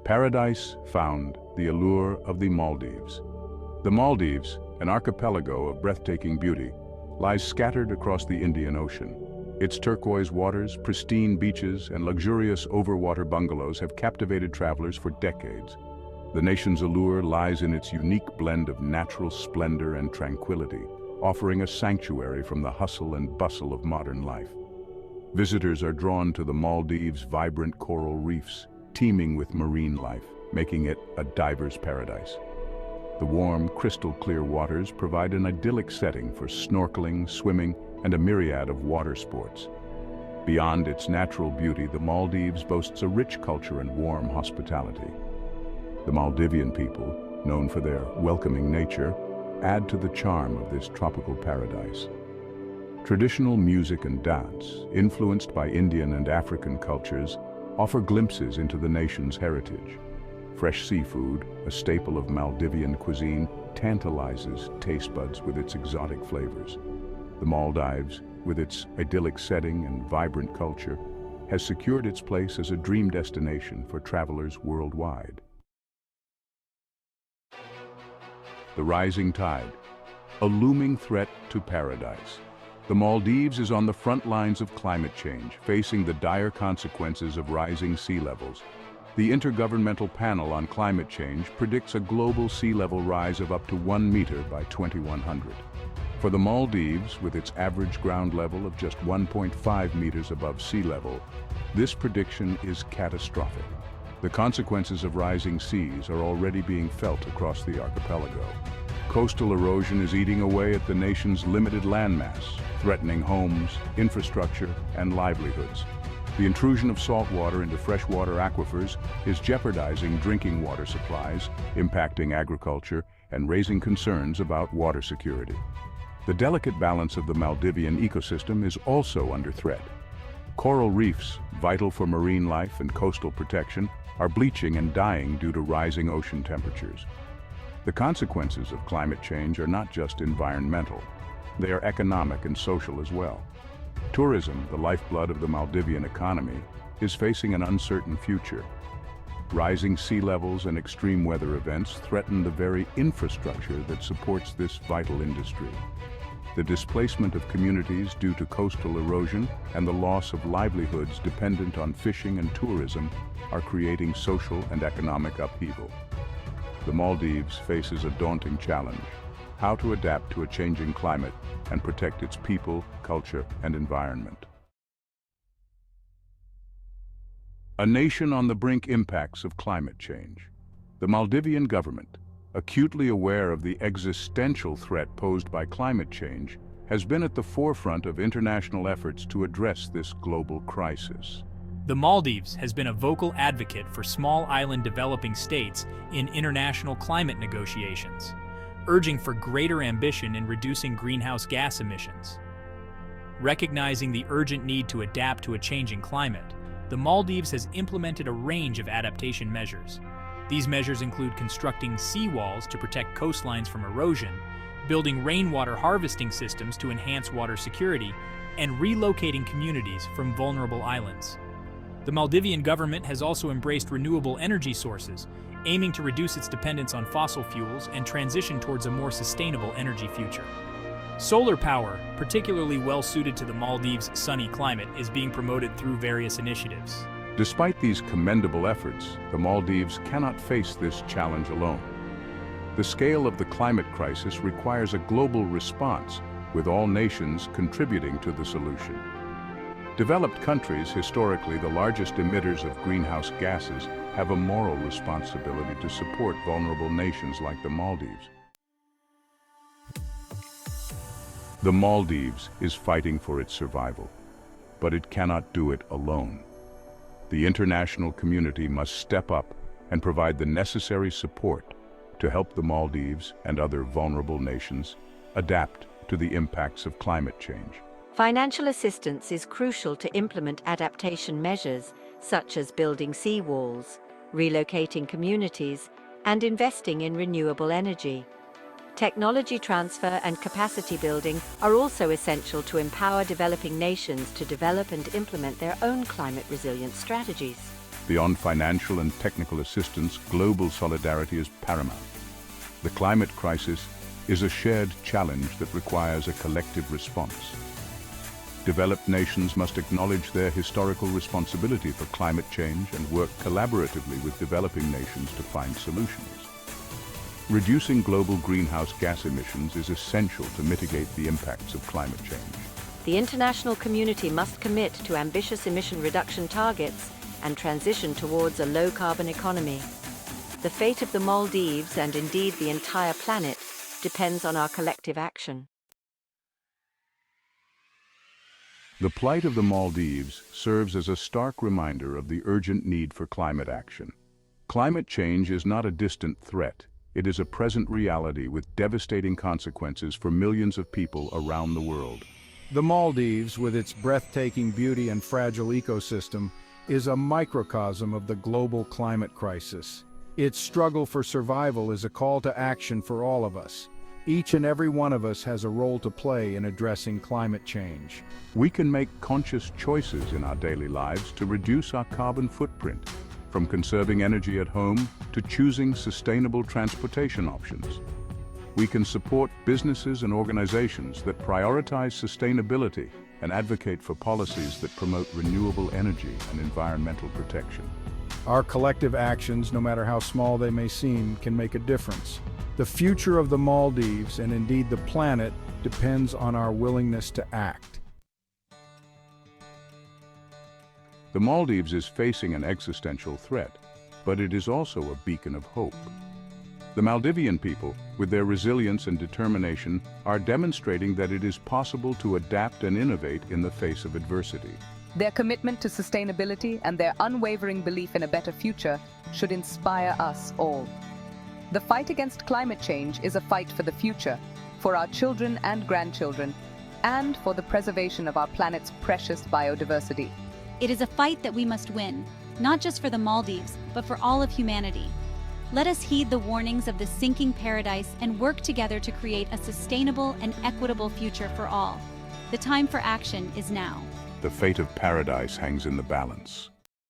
Paradise found, the allure of the Maldives. The Maldives, an archipelago of breathtaking beauty, lies scattered across the Indian Ocean. Its turquoise waters, pristine beaches, and luxurious overwater bungalows have captivated travelers for decades. The nation's allure lies in its unique blend of natural splendor and tranquility, offering a sanctuary from the hustle and bustle of modern life. Visitors are drawn to the Maldives' vibrant coral reefs, teeming with marine life, making it a diver's paradise. The warm, crystal-clear waters provide an idyllic setting for snorkeling, swimming, and a myriad of water sports. Beyond its natural beauty, the Maldives boasts a rich culture and warm hospitality. The Maldivian people, known for their welcoming nature, add to the charm of this tropical paradise. Traditional music and dance, influenced by Indian and African cultures, offer glimpses into the nation's heritage. Fresh seafood, a staple of Maldivian cuisine, tantalizes taste buds with its exotic flavors. The Maldives, with its idyllic setting and vibrant culture, has secured its place as a dream destination for travelers worldwide. The rising tide, a looming threat to paradise. The Maldives is on the front lines of climate change, facing the dire consequences of rising sea levels. The Intergovernmental Panel on Climate Change predicts a global sea level rise of up to 1 meter by 2100. For the Maldives, with its average ground level of just 1.5 meters above sea level, this prediction is catastrophic. The consequences of rising seas are already being felt across the archipelago. Coastal erosion is eating away at the nation's limited landmass, threatening homes, infrastructure, and livelihoods. The intrusion of salt water into freshwater aquifers is jeopardizing drinking water supplies, impacting agriculture, and raising concerns about water security. The delicate balance of the Maldivian ecosystem is also under threat. Coral reefs, vital for marine life and coastal protection, are bleaching and dying due to rising ocean temperatures. The consequences of climate change are not just environmental. They are economic and social as well. Tourism, the lifeblood of the Maldivian economy, is facing an uncertain future. Rising sea levels and extreme weather events threaten the very infrastructure that supports this vital industry. The displacement of communities due to coastal erosion and the loss of livelihoods dependent on fishing and tourism are creating social and economic upheaval. The Maldives faces a daunting challenge: how to adapt to a changing climate and protect its people, culture, and environment. A nation on the brink impacts of climate change. The Maldivian government, acutely aware of the existential threat posed by climate change, has been at the forefront of international efforts to address this global crisis. The Maldives has been a vocal advocate for small island developing states in international climate negotiations, urging for greater ambition in reducing greenhouse gas emissions. Recognizing the urgent need to adapt to a changing climate, the Maldives has implemented a range of adaptation measures. These measures include constructing seawalls to protect coastlines from erosion, building rainwater harvesting systems to enhance water security, and relocating communities from vulnerable islands. The Maldivian government has also embraced renewable energy sources, aiming to reduce its dependence on fossil fuels and transition towards a more sustainable energy future. Solar power, particularly well-suited to the Maldives' sunny climate, is being promoted through various initiatives. Despite these commendable efforts, the Maldives cannot face this challenge alone. The scale of the climate crisis requires a global response, with all nations contributing to the solution. Developed countries, historically the largest emitters of greenhouse gases, have a moral responsibility to support vulnerable nations like the Maldives. The Maldives is fighting for its survival, but it cannot do it alone. The international community must step up and provide the necessary support to help the Maldives and other vulnerable nations adapt to the impacts of climate change. Financial assistance is crucial to implement adaptation measures such as building seawalls, relocating communities, and investing in renewable energy. Technology transfer and capacity building are also essential to empower developing nations to develop and implement their own climate-resilient strategies. Beyond financial and technical assistance, global solidarity is paramount. The climate crisis is a shared challenge that requires a collective response. Developed nations must acknowledge their historical responsibility for climate change and work collaboratively with developing nations to find solutions. Reducing global greenhouse gas emissions is essential to mitigate the impacts of climate change. The international community must commit to ambitious emission reduction targets and transition towards a low-carbon economy. The fate of the Maldives, and indeed the entire planet, depends on our collective action. The plight of the Maldives serves as a stark reminder of the urgent need for climate action. Climate change is not a distant threat. It is a present reality with devastating consequences for millions of people around the world. The Maldives, with its breathtaking beauty and fragile ecosystem, is a microcosm of the global climate crisis. Its struggle for survival is a call to action for all of us. Each and every one of us has a role to play in addressing climate change. We can make conscious choices in our daily lives to reduce our carbon footprint, from conserving energy at home to choosing sustainable transportation options. We can support businesses and organizations that prioritize sustainability and advocate for policies that promote renewable energy and environmental protection. Our collective actions, no matter how small they may seem, can make a difference. The future of the Maldives, and indeed the planet, depends on our willingness to act. The Maldives is facing an existential threat, but it is also a beacon of hope. The Maldivian people, with their resilience and determination, are demonstrating that it is possible to adapt and innovate in the face of adversity. Their commitment to sustainability and their unwavering belief in a better future should inspire us all. The fight against climate change is a fight for the future, for our children and grandchildren, and for the preservation of our planet's precious biodiversity. It is a fight that we must win, not just for the Maldives, but for all of humanity. Let us heed the warnings of the sinking paradise and work together to create a sustainable and equitable future for all. The time for action is now. The fate of paradise hangs in the balance.